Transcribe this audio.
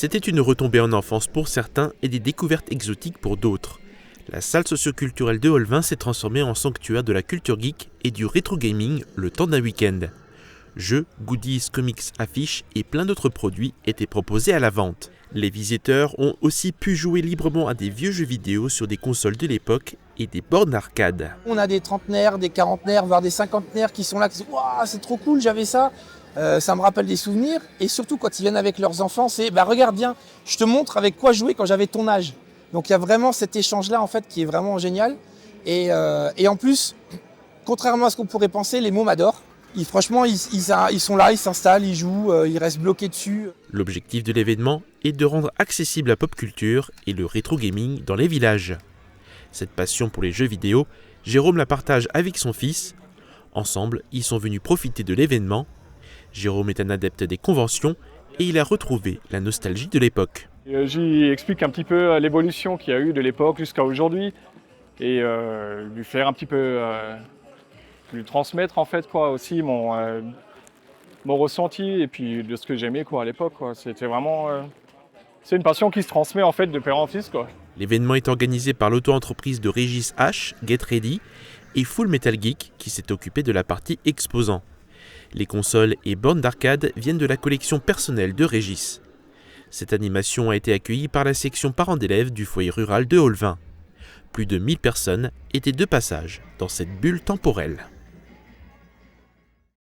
C'était une retombée en enfance pour certains et des découvertes exotiques pour d'autres. La salle socioculturelle de Olvin s'est transformée en sanctuaire de la culture geek et du rétro gaming le temps d'un week-end. Jeux, goodies, comics, affiches et plein d'autres produits étaient proposés à la vente. Les visiteurs ont aussi pu jouer librement à des vieux jeux vidéo sur des consoles de l'époque et des bornes arcade. On a des trentenaires, des quarantenaires, voire des cinquantenaires qui sont là, qui disent « Waouh, c'est trop cool, j'avais ça !» Ça me rappelle des souvenirs. Et surtout, quand ils viennent avec leurs enfants, c'est « Regarde bien, je te montre avec quoi jouer quand j'avais ton âge. » Donc il y a vraiment cet échange-là en fait, qui est vraiment génial. Et en plus, contrairement à ce qu'on pourrait penser, les mômes adorent. Franchement, ils sont là, ils s'installent, ils jouent, ils restent bloqués dessus. L'objectif de l'événement est de rendre accessible la pop culture et le rétro gaming dans les villages. Cette passion pour les jeux vidéo, Jérôme la partage avec son fils. Ensemble, ils sont venus profiter de l'événement. Jérôme est un adepte des conventions et il a retrouvé la nostalgie de l'époque. J'y explique un petit peu l'évolution qu'il y a eu de l'époque jusqu'à aujourd'hui et lui faire un petit peu... lui transmettre en fait aussi mon ressenti et puis de ce que j'aimais à l'époque. C'était vraiment... c'est une passion qui se transmet en fait de père en fils. L'événement est organisé par l'auto-entreprise de Régis H, Get Ready, et Full Metal Geek qui s'est occupé de la partie exposant. Les consoles et bornes d'arcade viennent de la collection personnelle de Régis. Cette animation a été accueillie par la section parents d'élèves du foyer rural de Olvin. Plus de 1000 personnes étaient de passage dans cette bulle temporelle.